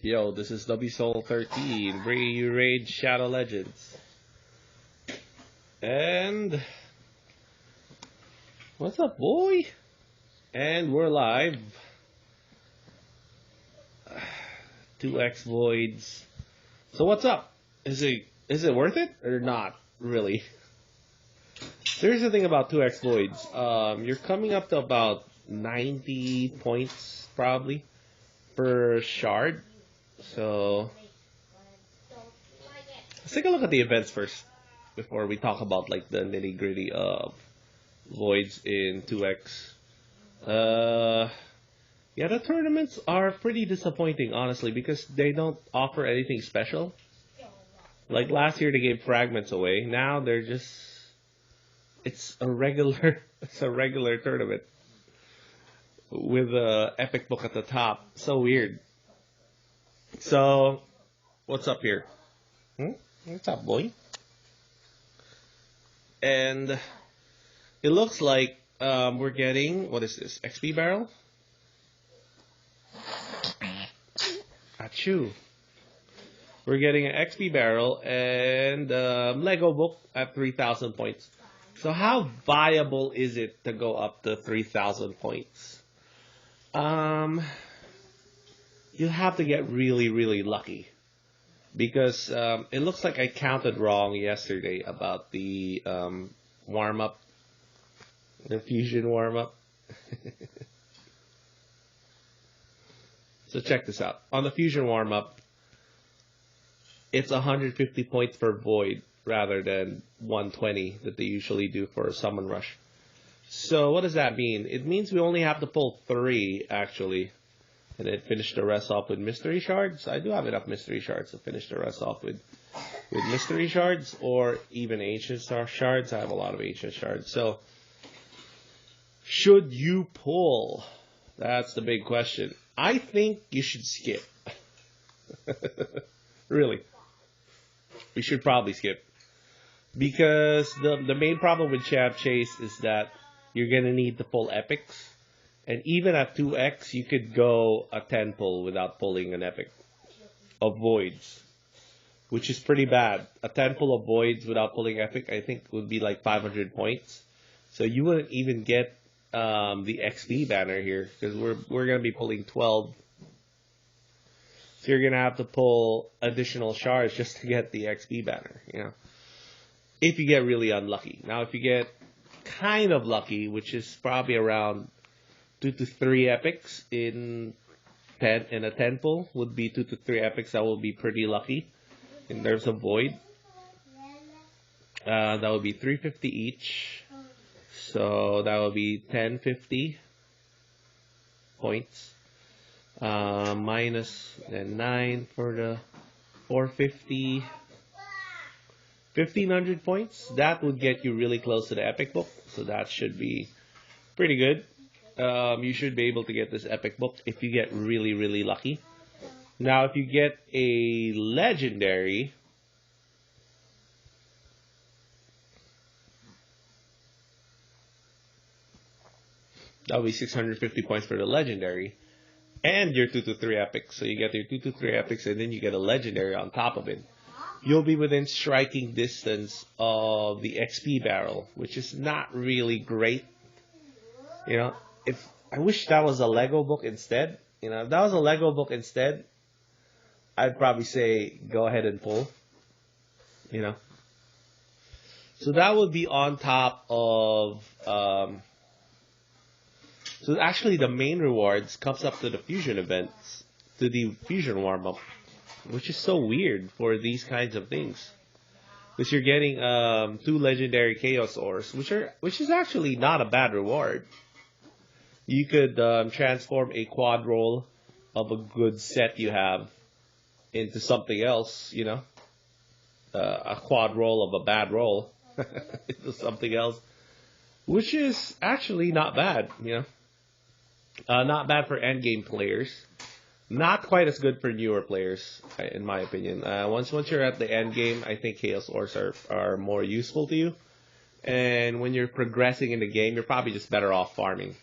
Yo, this is WSoul13, bringing you Raid Shadow Legends. And what's up, boy? And we're live. 2x voids. So what's up? Is it worth it or not really? Here's the thing about 2x voids. You're coming up to about 90 points probably per shard. So let's take a look at the events first before we talk about like the nitty gritty of voids in 2x. Yeah, the tournaments are pretty disappointing, honestly, because they don't offer anything special. Like last year, they gave fragments away. Now they're just—it's a regular tournament with a epic book at the top. So weird. So, what's up here? What's up, boy? And it looks like we're getting, what is this? XP barrel? Achoo. We're getting an XP barrel and Lego book at 3,000 points. So how viable is it to go up to 3,000 points? You have to get really, really lucky. Because it looks like I counted wrong yesterday about the warm-up. The fusion warm-up. So check this out. On the fusion warm-up, it's 150 points per void rather than 120 that they usually do for a summon rush. So what does that mean? It means we only have to pull 3 actually, and then finish the rest off with mystery shards. I do have enough mystery shards to finish the rest off with mystery shards or even ancient shards. I have a lot of ancient shards. So should you pull? That's the big question. I think you should skip. Really. We should probably skip. Because the main problem with Champ Chase is that you're going to need to pull epics. And even at 2x, you could go a 10 pull without pulling an epic of voids. Which is pretty bad. A 10 pull of voids without pulling epic, I think, would be like 500 points. So you wouldn't even get the XP banner here. Because we're going to be pulling 12. So you're going to have to pull additional shards just to get the XP banner, you know. If you get really unlucky. Now, if you get kind of lucky, which is probably around 2 to 3 epics in a 10 pull, would be 2 to 3 epics. That will be pretty lucky in terms of void. That would be 350 each. So that would be 1050 points. Minus 9 for the 450. 1,500 points. That would get you really close to the epic book. So that should be pretty good. You should be able to get this epic book if you get really, really lucky. Now, if you get a legendary, that would be 650 points for the legendary. And your 2 to 3 epics. So you get your 2 to 3 epics and then you get a legendary on top of it. You'll be within striking distance of the XP barrel, which is not really great. You know, if I wish that was a Lego book instead. You know, if that was a Lego book instead, I'd probably say go ahead and pull. You know, so that would be on top of. So actually, the main rewards comes up to the fusion events, to the fusion warm up. Which is so weird for these kinds of things. Because you're getting 2 legendary chaos ores, which is actually not a bad reward. You could transform a quad roll of a good set you have into something else, you know. A quad roll of a bad roll into something else. Which is actually not bad, you know. Not bad for endgame players. Not quite as good for newer players, in my opinion. Once you're at the end game, I think Chaos Ores are more useful to you. And when you're progressing in the game, you're probably just better off farming.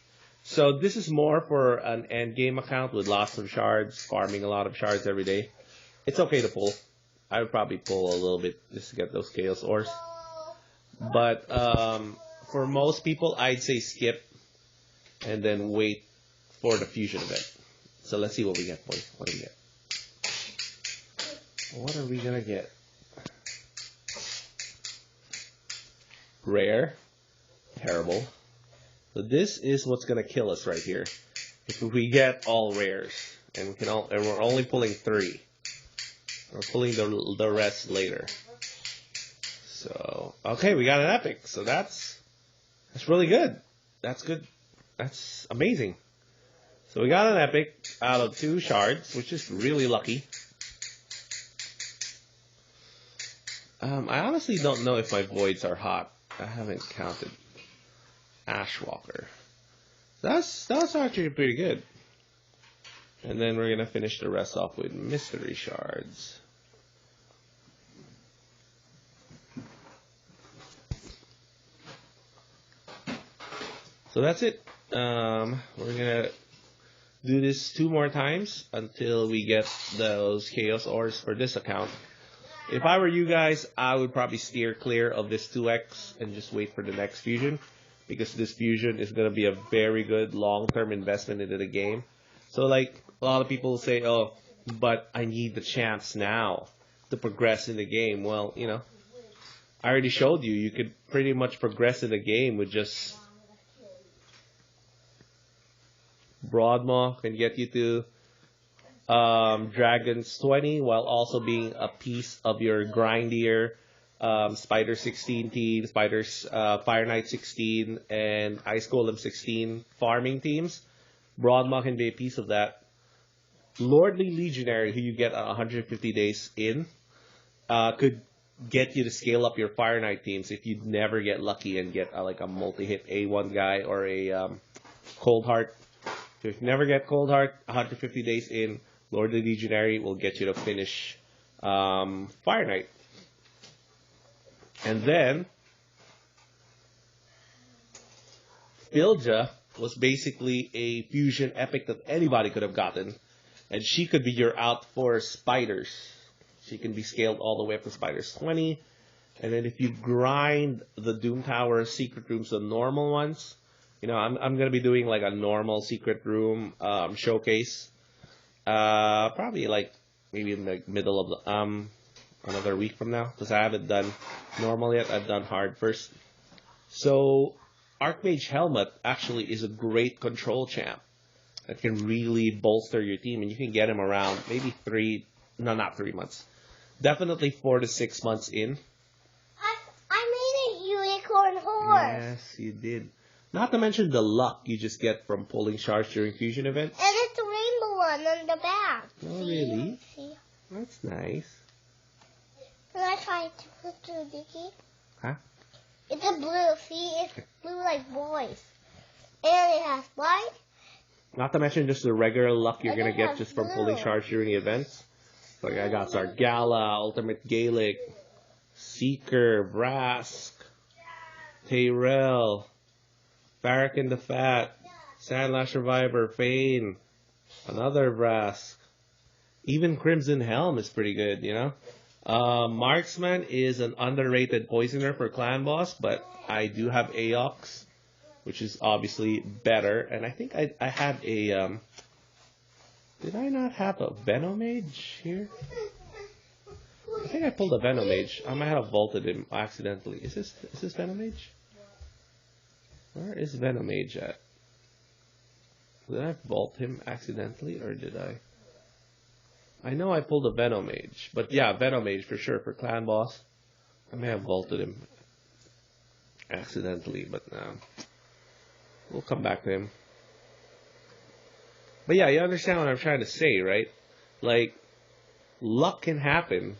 So this is more for an end game account with lots of shards, farming a lot of shards every day. It's okay to pull. I would probably pull a little bit just to get those chaos ores. But for most people, I'd say skip and then wait for the fusion event. So let's see what we get, boys. What do we get? What are we gonna get? Rare. Terrible. So this is what's gonna kill us right here. If we get all rares, and we're only pulling 3. We're pulling the rest later. So okay, we got an epic. So that's really good. That's good. That's amazing. So we got an epic out of 2 shards, which is really lucky. I honestly don't know if my voids are hot. I haven't counted. Ashwalker. That's actually pretty good. And then we're gonna finish the rest off with mystery shards. So that's it. We're gonna do this 2 more times until we get those chaos ores for this account. If I were you guys, I would probably steer clear of this 2x and just wait for the next fusion, because this fusion is going to be a very good long-term investment into the game. So like a lot of people say, oh, but I need the chance now to progress in the game. Well, you know, I already showed you could pretty much progress in the game with just Broadmaw can get you to Dragons 20 while also being a piece of your grindier Spider 16 team, Spiders Fire Knight 16, and Ice Golem 16 farming teams. Broadmaw can be a piece of that. Lordly Legionary, who you get 150 days in, could get you to scale up your Fire Knight teams if you never get lucky and get like a multi-hit A1 guy or a Cold Heart. So if you never get Cold Heart, 150 days in, Lordly Legionary will get you to finish Fire Knight. And then, Filja was basically a fusion epic that anybody could have gotten. And she could be your out for Spiders. She can be scaled all the way up to Spiders 20. And then if you grind the Doom Tower secret rooms, the normal ones, you know, I'm going to be doing like a normal secret room showcase. Probably like maybe in the middle of the, another week from now, because I haven't done normal yet. I've done hard first. So Archmage Helmet actually is a great control champ that can really bolster your team, and you can get him around maybe not 3 months, definitely 4 to 6 months in. I made a unicorn horse. Yes, you did. Not to mention the luck you just get from pulling shards during fusion events. And it's a rainbow one on the back. Oh, really? See? That's nice. Can I try to put to Dicky? Huh? It's a blue. See, it's blue like boys. And it has white. Not to mention just the regular luck you're And going to it get has just from blue. pulling shards during the events. Like I got Zargala, Ultimate Gaelic, Seeker, Vrask, Tyrell, Farrakhan the Fat, Sandlash Survivor, Fane, another Vrask. Even Crimson Helm is pretty good, you know. Marksman is an underrated poisoner for Clan Boss, but I do have Aox, which is obviously better. And I think I had a... did I not have a Venomage here? I think I pulled a Venomage. I might have vaulted him accidentally. Is this Venomage? Where is Venomage at? Did I vault him accidentally, or did I? I know I pulled a Venomage, but yeah, Venomage for sure for Clan Boss. I may have vaulted him accidentally, but we'll come back to him. But yeah, you understand what I'm trying to say, right? Like, luck can happen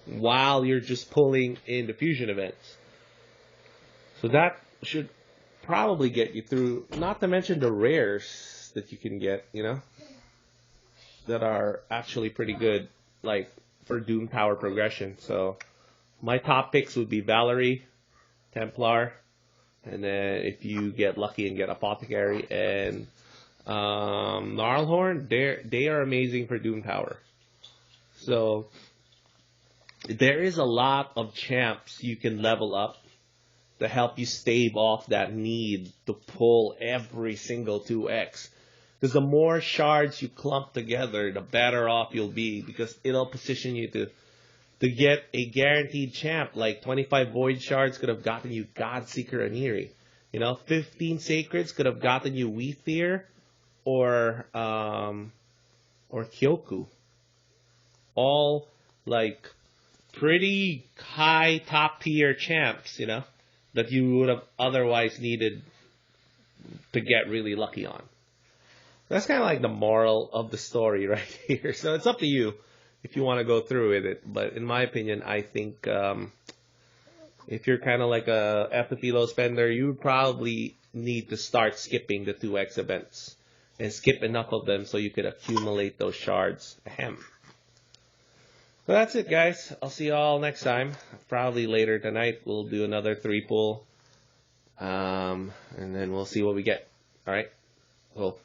while you're just pulling in the fusion events. So that should probably get you through, not to mention the rares that you can get, you know, that are actually pretty good, like, for Doom Tower progression. So, my top picks would be Valerie, Templar, And then if you get lucky and get Apothecary and Gnarlhorn, they are amazing for Doom Power. So there is a lot of champs you can level up to help you stave off that need to pull every single 2x. Because the more shards you clump together, the better off you'll be, because it'll position you to get a guaranteed champ. Like 25 Void Shards could have gotten you Godseeker and Eerie. 15 Sacreds could have gotten you Weefear or Kyoku. All like pretty high top tier champs, that you would have otherwise needed to get really lucky on. That's kind of like the moral of the story right here. So it's up to you if you want to go through with it. But in my opinion, I think if you're kind of like a FFP low spender, you would probably need to start skipping the 2x events and skip enough of them so you could accumulate those shards. Ahem. So that's it, guys. I'll see you all next time. Probably later tonight. We'll do another 3-pull. And then we'll see what we get. All right? Cool.